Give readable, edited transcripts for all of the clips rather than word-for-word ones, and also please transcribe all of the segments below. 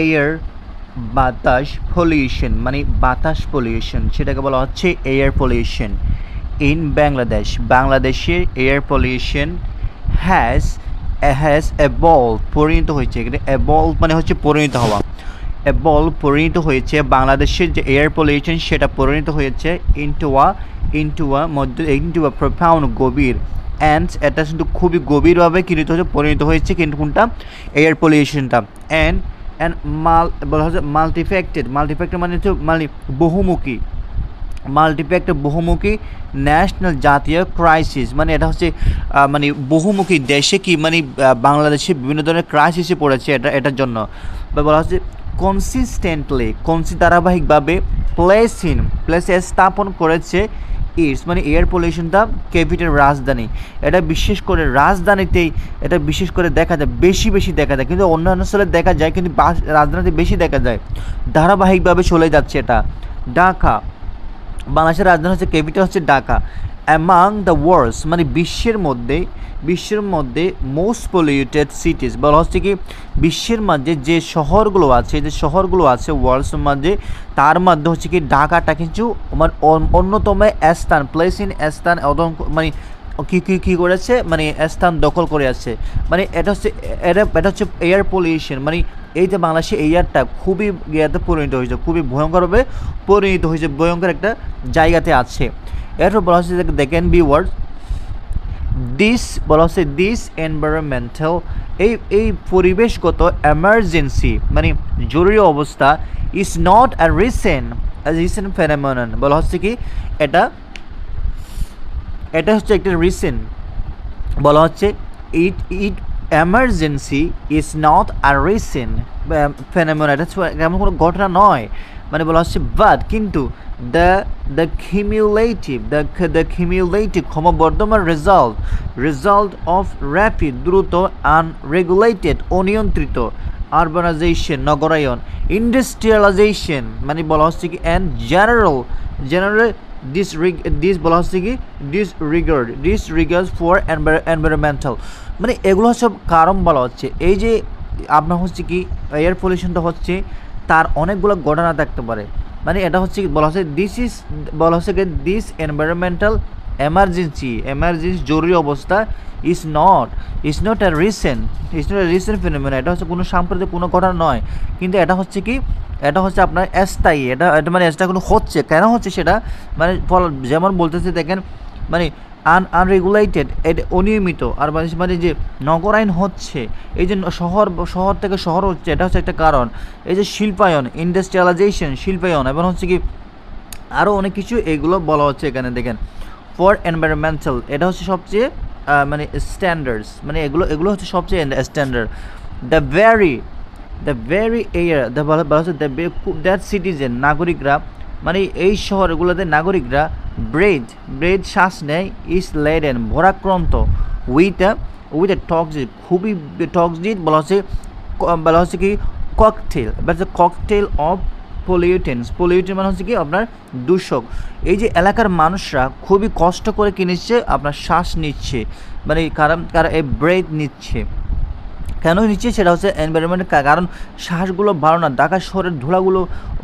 Air বাতাস pollution মানে বাতাস পলিউশন সেটাকে বলা হচ্ছে এয়ার পলিউশন ইন বাংলাদেশ। বাংলাদেশের air pollution has has evolve পরিণত হয়েছে, এখানে এভলভ মানে হচ্ছে পরিণত হওয়া, এভলভ পরিণত হয়েছে বাংলাদেশের যে এয়ার পলিউশন সেটা পরিণত হয়েছে ইন্টু আ প্রফাউন্ড গভীর অ্যান্ড এটা কিন্তু খুবই গভীরভাবে পরিণত হয়েছে কিন্তু কোনটা এয়ার পলিউশনটা অ্যান্ড অ্যান্ড বলা হচ্ছে মাল্টিফ্যাক্টেড মানে হচ্ছে মানে বহুমুখী বহুমুখী ন্যাশনাল জাতীয় ক্রাইসিস মানে এটা হচ্ছে মানে বহুমুখী দেশে কি মানে বাংলাদেশে বিভিন্ন ধরনের ক্রাইসিসে পড়েছে এটার জন্য বা বলা হচ্ছে কনসিস্টেন্টলি ধারাবাহিকভাবে প্লেসে স্থাপন করেছে ইটস মানে এয়ার পলিউশনটা ক্যাপিটাল রাজধানী। এটা বিশেষ করে রাজধানীতেই এটা বিশেষ করে দেখা যায়, বেশি দেখা যায়, কিন্তু অন্যান্য স্থলে দেখা যায় কিন্তু রাজধানীতে বেশি দেখা যায়, ধারাবাহিকভাবে চলে যাচ্ছে এটা। ঢাকা, বাংলাদেশের রাজধানী হচ্ছে ক্যাপিটাল হচ্ছে ঢাকা। অ্যামাং দ্য ওয়ার্ল্ডস মানে বিশ্বের মধ্যে মোস্ট পলিউটেড সিটিজ বলা হচ্ছে কি বিশ্বের মাঝে যে শহরগুলো আছে ওয়ার্ল্ডসের মাঝে তার মধ্যে হচ্ছে কি ঢাকাটা কিন্তু মানে অন্যতম স্থান মানে কী করেছে মানে স্থান দখল করে আছে। মানে এটা হচ্ছে এয়ার পলিউশন মানে এই যে বাংলাদেশে এয়ারটা খুবই পরিণত হয়েছে, খুবই ভয়ঙ্করভাবে পরিণত হয়েছে, ভয়ঙ্কর একটা জায়গাতে আছে। এরপর বলা হচ্ছে দেখেন ওয়ার্ড দিস এনভায়রনমেন্টাল এই পরিবেশগত এমার্জেন্সি মানে জরুরি অবস্থা is not a recent phenomenon. বলা হচ্ছে কি এটা হচ্ছে একটা রিসেন্ট, বলা হচ্ছে it emergency is not a recent phenomenon, এটা এমন কোনো ঘটনা নয়। মানে বলা হচ্ছে বাট কিন্তু দ্য কিউমুলেটিভ ক্রমবর্ধমান রেজাল্ট অফ র্যাপিড দ্রুত আনরেগুলেটেড অনিয়ন্ত্রিত আরবানাইজেশন নগরায়ন ইন্ডাস্ট্রিয়ালাইজেশন মানে বলা হচ্ছে কি অ্যান্ড জেনারেল বলা হচ্ছে কি ডিসরিগার্ড ফর এনভায়রনমেন্টাল মানে এগুলো সব কারণ বলা হচ্ছে। এই যে আপনার হচ্ছে কি এয়ার পলিউশনটা হচ্ছে তার অনেকগুলো ঘটনা থাকতে পারে। মানে এটা হচ্ছে বলা হচ্ছে দিস এনভায়রনমেন্টাল এমার্জেন্সি জরুরি অবস্থা ইজ নট এ রিসেন্ট ফিনোমেনা, এটা হচ্ছে কোনো সাম্প্রতিক কোনো ঘটনা নয়, কিন্তু এটা হচ্ছে কি এটা হচ্ছে আপনার স্থায়ী, এটা মানে এটা কোনো হচ্ছে কেন হচ্ছে সেটা মানে যেমন বলতেছে দেখেন মানে আনরেগুলেটেড এটা অনিয়মিত আর মানে যে নগরায়ন হচ্ছে, এই যে শহর থেকে শহর হচ্ছে এটা হচ্ছে একটা কারণ। এই যে শিল্পায়ন এবং হচ্ছে কি আরও অনেক কিছু এগুলো বলা হচ্ছে এখানে দেখেন। ফর এনভায়রনমেন্টাল এটা হচ্ছে সবচেয়ে মানে স্ট্যান্ডার্ডস মানে এগুলো হচ্ছে সবচেয়ে স্ট্যান্ডার্ড। দ্য ভেরি এয়ার বলা হচ্ছে দ্যাট সিটিজেন নাগরিকরা মানে এই শহরগুলোতে নাগরিকরা ব্রেড শ্বাস নেয় ইজ লেডেন ভরাক্রান্ত উইথ এ টক্সিক খুবই টক্সিক বলা হচ্ছে কি ককটেল অফ পলিউটেন্ট মানে হচ্ছে কি আপনার দূষক। এই যে এলাকার মানুষরা খুবই কষ্ট করে কিনেছে আপনার শ্বাস নিচ্ছে মানে কারণ এই ব্রেথ নিচ্ছে, কেন নিচ্ছে সেটা হচ্ছে এনভায়রনমেন্টের কারণ শ্বাসগুলো ভালো না। ঢাকা শহরের ধুলাগুলো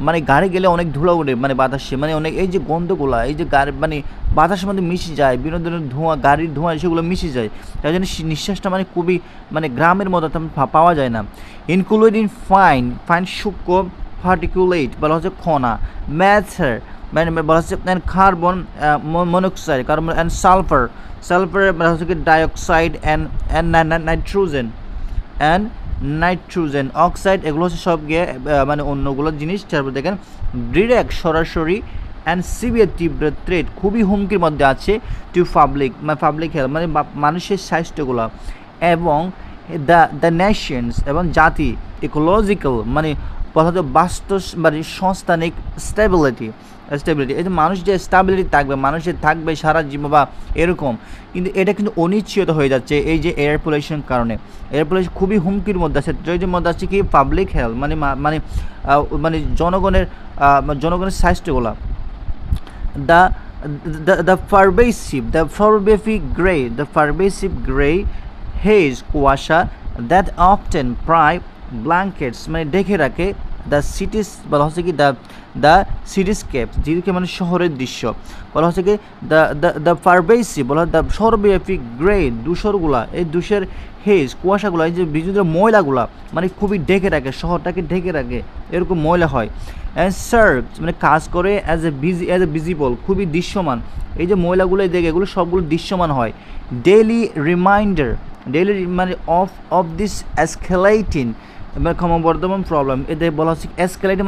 মানে গাড়ি গেলে অনেক ধুলা উঠে মানে বাতাসে মানে অনেক এই যে গন্ধগুলো এই যে গাড়ি মানে বাতাসের মধ্যে মিশে যায়, বিভিন্ন ধরনের ধোঁয়া গাড়ির ধোঁয়া সেগুলো মিশে যায়, তাই জন্য নিঃশ্বাসটা মানে খুবই মানে গ্রামের মতো পাওয়া যায় না। ইনক্লুডিং ফাইন সূক্ষ্ম পার্টিকুলেট বলা হচ্ছে কণা ম্যাথার মানে বলা হচ্ছে carbon monoxide carbon and sulphur বলা হচ্ছে কি ডাইঅক্সাইড অ্যান্ড নাইট্রোজেন অক্সাইড এগুলো হচ্ছে সব গিয়ে মানে অন্যগুলো জিনিস। তারপর দেখেন ডিরেক্ট সরাসরি অ্যান্ড সিভিয়ার তীব্র থ্রেট খুবই হুমকির মধ্যে আছে টু পাবলিক হেলথ মানে মানুষের স্বাস্থ্যগুলো এবং দ্য নেশনস এবং জাতি ইকোলজিক্যাল মানে প্রধানত মানে সংস্থানিক স্টেবিলিটি এই যে মানুষ যে স্টেবিলিটি থাকবে মানুষের থাকবে সারা জীবন বা এরকম, কিন্তু এটা কিন্তু অনিশ্চিত হয়ে যাচ্ছে এই যে এয়ার পলিউশনের কারণে। এয়ার পলিউশন খুবই হুমকির মধ্যে আছে, এর মধ্যে আছে কি পাবলিক হেলথ মানে মানে মানে জনগণের স্বাস্থ্যগুলা। দ্য পারভেসিভ গ্রে হেজ কুয়াশা দ্যাট অফটেন ব্ল্যাঙ্কেটস মানে ঢেকে রাখে দ্য সিটিস বলা হচ্ছে কি দ্য সিটিস্কেপ যেদিকে মানে শহরের দৃশ্য বলা হচ্ছে কি দ্য পারভেসিভ বলা হয় দ্য সর্বব্যাপী গ্রে ধূসরগুলা এই ধূসর হেজ কুয়াশাগুলো এই যে বিভিন্ন ময়লাগুলা মানে খুবই ঢেকে রাখে শহরটাকে ঢেকে রাখে এরকম ময়লা হয় অ্যান্ড সার্ভ মানে কাজ করে অ্যাজ এ ভিজিবল খুবই দৃশ্যমান এই যে ময়লাগুলো দেখে এগুলো সবগুলো দৃশ্যমান হয় ডেইলি রিমাইন্ডার ডেইলি মানে অফ দিস এসকেলেটিং মানে ক্রমবর্ধমান প্রবলেম এতে বলা হচ্ছে এসকেলেটিং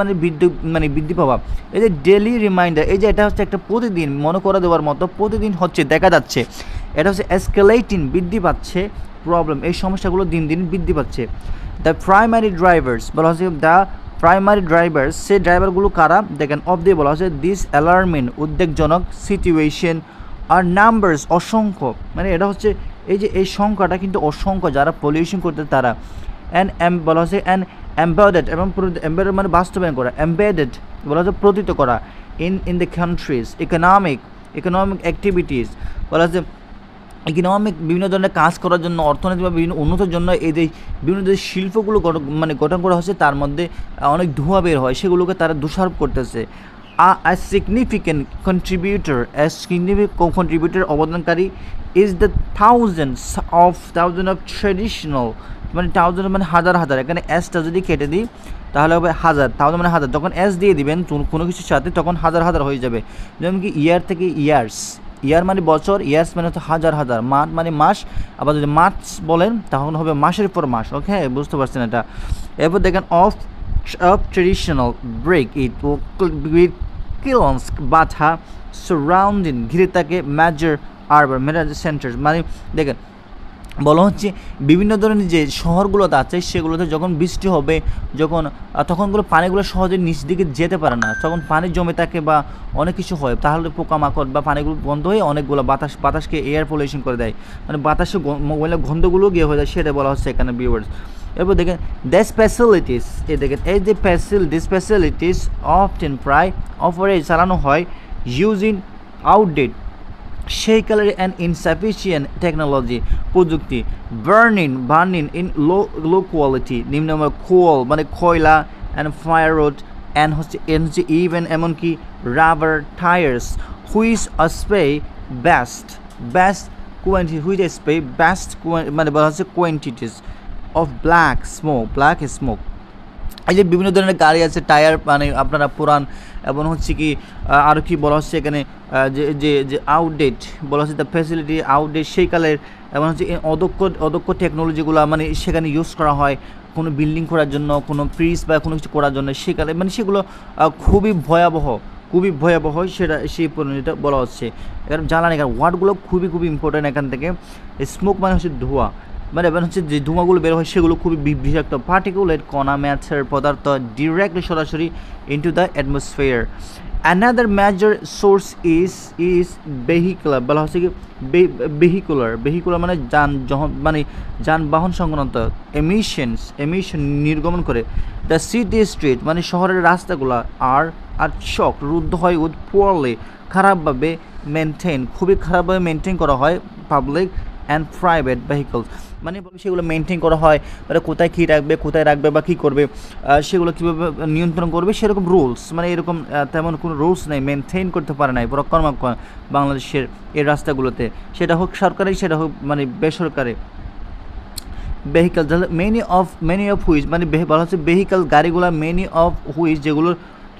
মানে বৃদ্ধি পাওয়া এই যে ডেইলি রিমাইন্ডার এই যে এটা হচ্ছে একটা প্রতিদিন মনে করে দেওয়ার মতো প্রতিদিন হচ্ছে দেখা যাচ্ছে এটা হচ্ছে এসকেলেটিং বৃদ্ধি পাচ্ছে প্রবলেম এই সমস্যাগুলো দিন দিন বৃদ্ধি পাচ্ছে দ্য প্রাইমারি ড্রাইভার্স বলা হচ্ছে দ্য প্রাইমারি ড্রাইভার্স সেই ড্রাইভারগুলো কারা দেখেন অফ দিয়ে বলা হচ্ছে দিস অ্যালার্মিং উদ্বেগজনক সিচুয়েশন আর নাম্বারস অসংখ্য মানে এটা হচ্ছে এই যে এই সংখ্যাটা কিন্তু অসংখ্য যারা পলিউশন করতে তারা বলা হচ্ছে এমবেডেড এবং এমবেডেড মানে বাস্তবায়ন করা এমবেডেড বলা হচ্ছে প্রতীত করা in the countries economic activities বলা হচ্ছে ইকোনমিক বিভিন্ন ধরনের কাজ করার জন্য অর্থনৈতিক বা বিভিন্ন উন্নতির জন্য এই যে বিভিন্ন যে শিল্পগুলো গঠন করা হচ্ছে তার মধ্যে অনেক ধোঁয়া বের হয় সেগুলোকে তারা দোষারোপ করতেছে সিগনিফিক্যান্ট কন্ট্রিবিউটর অবদানকারী is the thousand of traditional মানে থাউজেন্ড মানে হাজার এখানে এসটা যদি কেটে দিই তাহলে হবে হাজার থাউজেন্ড মানে হাজার যখন এস দিয়ে দিবেন কোনো কিছুর সাথে তখন হাজার হয়ে যাবে যেমন কি ইয়ার থেকে ইয়ার্স ইয়ার মানে বছর ইয়ার্স মানে হচ্ছে হাজার মান্থ মানে মাস আবার যদি মাস বলেন তখন হবে মাসের পর মাস ওকে বুঝতে পারছেন এটা এরপর দেখেন অফ ট্রেডিশনাল ব্রেক ইট কিলন্স বাথা সারাউন্ডিং ঘিরে থাকে মেজর আরবান মেজর সেন্টার্স মানে দেখেন বলা হচ্ছে বিভিন্ন ধরনের যে শহরগুলোতে আছে সেগুলোতে যখন বৃষ্টি হবে তখনগুলো পানিগুলো সহজে নিচ দিকে যেতে পারে না তখন পানি জমে থাকে বা অনেক কিছু হয় তাহলে পোকামাকড় বা পানিগুলো বন্ধ হয়ে অনেকগুলো বাতাসকে এয়ার পলিউশন করে দেয় মানে বাতাসে গন্ধগুলো গিয়ে হয়ে যায় সেটা বলা হচ্ছে এখানে ভিউয়ার্স এরপর দেখেন দ্যাস ফ্যাসিলিটিস দেখেন এই যে দিস ফ্যাসিলিটিস অফটেন প্রায় অফারে চালানো হয় ইউজিং আউটডেট সেই কালারে অ্যান্ড ইনসাফিসিয়েন্ট টেকনোলজি প্রযুক্তি বার্নিং ইন লো কোয়ালিটি নিম্নমানের কোল মানে কয়লা অ্যান্ড ফায়ারউড অ্যান্ড হচ্ছে ইভেন এমনকি rubber tyres which spew vast quantity মানে বলা হচ্ছে কোয়ান্টিটিস অফ ব্ল্যাক স্মোক এই যে বিভিন্ন ধরনের গাড়ি আছে টায়ার মানে আপনারা পুরান এবং হচ্ছে কি আরও কি বলা হচ্ছে এখানে যে আউটডেট বলা হচ্ছে দ্য ফ্যাসিলিটি আউটডেট সেই কালের এবং হচ্ছে অদক্ষ টেকনোলজিগুলো মানে সেখানে ইউজ করা হয় কোনো বিল্ডিং করার জন্য কোনো ব্রিজ বা কোনো কিছু করার জন্য সেকালে মানে সেগুলো খুবই ভয়াবহ সেটা সেই পরিণতিটা বলা হচ্ছে এখানে জ্বালানি ওয়ার্ডগুলো খুবই ইম্পর্টেন্ট এখান থেকে স্মোক মানে হচ্ছে ধোঁয়া মানে হচ্ছে যে ধোঁয়াগুলো বের হয় সেগুলো খুবই বিষাক্ত পার্টিকুলেট কণা ম্যাথের পদার্থ ডিরেক্টলি সরাসরি into the atmosphere another major source is vehicular বলা হচ্ছে কি ভেহিকুলার মানে যানবাহন সংক্রান্ত এমিশন নির্গমন করে দ্য সিটি স্ট্রিট মানে শহরের রাস্তাগুলো আর চক রুদ্ধ হয় উইথ পুয়ারলি খুবই খারাপভাবে মেনটেন করা হয় পাবলিক অ্যান্ড প্রাইভেট ভেহিকলস মানে সেগুলো মেনটেন করা হয় মানে কোথায় কী কোথায় রাখবে বা কী করবে সেগুলো কীভাবে নিয়ন্ত্রণ করবে সেরকম রুলস মানে এরকম তেমন কোনো রুলস নেই মেনটেন করতে পারে নাই বাংলাদেশের এই রাস্তাগুলোতে সেটা হোক সরকারি সেটা হোক মানে বেসরকারি ভেহিকল মেনি অফ হুইচ মানে বলা হচ্ছে ভেহিকল গাড়িগুলো মেনি অফ হুইচ যেগুলো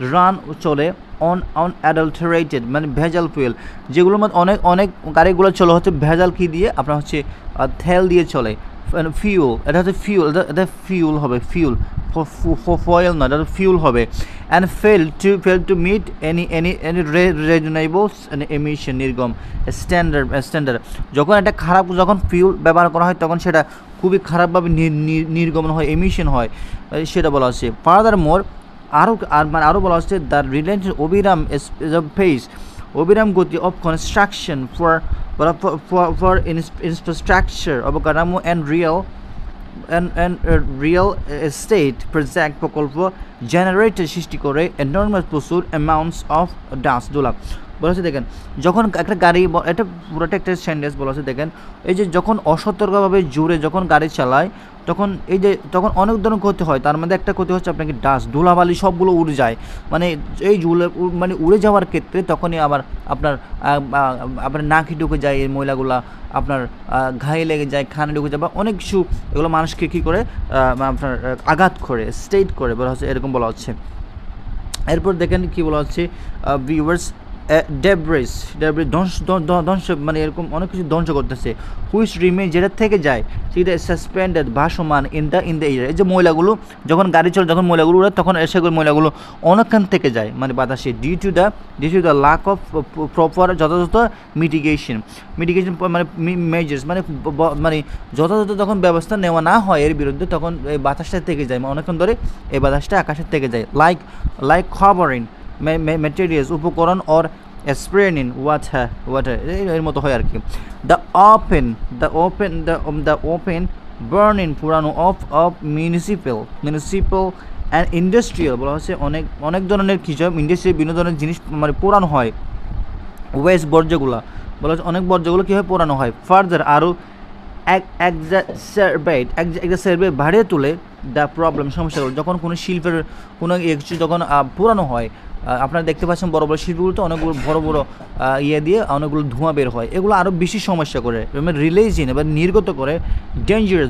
রান চলে অন অ্যাডাল্টারেটেড মানে ভেজাল ফুয়েল যেগুলোর মধ্যে অনেক গাড়িগুলো চলে হচ্ছে ভেজাল কী দিয়ে আপনার হচ্ছে তেল দিয়ে চলে ফিউল এটা হচ্ছে এটা ফিউল হবে ফয়েল নয় এটা ফিউল হবে and fail to meet any reasonable emission নির্গম স্ট্যান্ডার্ড যখন একটা যখন ফিউল ব্যবহার করা হয় তখন সেটা খুবই খারাপভাবে নির্গমন হয় এমিশন হয় সেটা বলা হচ্ছে ফার্দার মোর আরও বলা হচ্ছে দ্য রিলেটেড অবিরাম গতি অফ কনস্ট্রাকশন ফর ইনফ্রাস্ট্রাকচার অবকাঠামো অ্যান্ড রিয়েল এস্টেট প্রজেক্ট প্রকল্প জেনারেটর সৃষ্টি করে এনর্মাস প্রচুর অ্যামাউন্টস অফ ডাস্ট ধুলা বলা হচ্ছে দেখেন যখন একটা গাড়ি এটা পুরোটা একটা সেন্টেন্স বলা হচ্ছে দেখেন এই যে যখন অসতর্কভাবে জোরে যখন গাড়ি চালায় তখন এই যে তখন অনেক ধরনের ক্ষতি হয় তার মধ্যে একটা ক্ষতি হচ্ছে আপনাকে ডাস্ট ধুলাবালি সবগুলো উড়ে যায় মানে এই মানে উড়ে যাওয়ার ক্ষেত্রে তখনই আবার আপনার নাকি ঢুকে যায় এই ময়লাগুলা আপনার ঘায়ে লেগে যায় খানে ঢুকে যায় বা অনেক কিছু এগুলো মানুষকে কী করে আপনার আঘাত করে স্টেট করে বলা হচ্ছে এরকম বলা হচ্ছে এরপর দেখেন কি বলা হচ্ছে ভিউয়ার্স ডেব্রিস ধ্বংস মানে এরকম অনেক কিছু ধ্বংস করতেছে হুইচ রিমেন যেটা থেকে যায় সেটা সাসপেন্ডেড ভাসমান ইন দ্য এরিয়া এই যে ময়লাগুলো যখন গাড়ি চলে যখন ময়লাগুলো উড়ে তখন সেগুলো ময়লাগুলো অনেকখান থেকে যায় মানে বাতাসে due to the lack of proper যথাযথ মিটিগেশন মানে মেজার্স মানে যথাযথ যখন ব্যবস্থা নেওয়া না হয় এর বিরুদ্ধে তখন এই বাতাসটা থেকে যায় অনেকক্ষণ ধরে এই বাতাসটা আকাশের থেকে যায় লাইক খবরিন materials উপকরণ or spraying in water এর মতো হয় আর কি the open burning পুরানো of municipal and industrial বলা হচ্ছে অনেক ধরনের কিছু ইন্ডাস্ট্রিয়াল বিভিন্ন ধরনের জিনিস মানে পোড়ানো হয় ওয়েস্ট বর্জ্যগুলো বলা হচ্ছে অনেক বর্জ্যগুলো কী হয় পোড়ানো হয় ফার্দার আরও exacerbate বাড়িয়ে তোলে দ্য প্রবলেম সমস্যাগুলো যখন কোনো শিল্পের কোনো কিছু যখন পুরানো হয় আপনারা দেখতে পাচ্ছেন বড় বড় শিল্পগুলোতে অনেকগুলো বড় বড় ইয়ে দিয়ে অনেকগুলো ধোঁয়া বের হয় এগুলো আরও বেশি সমস্যা করে রিলিজিং এবার নির্গত করে ডেঞ্জারাস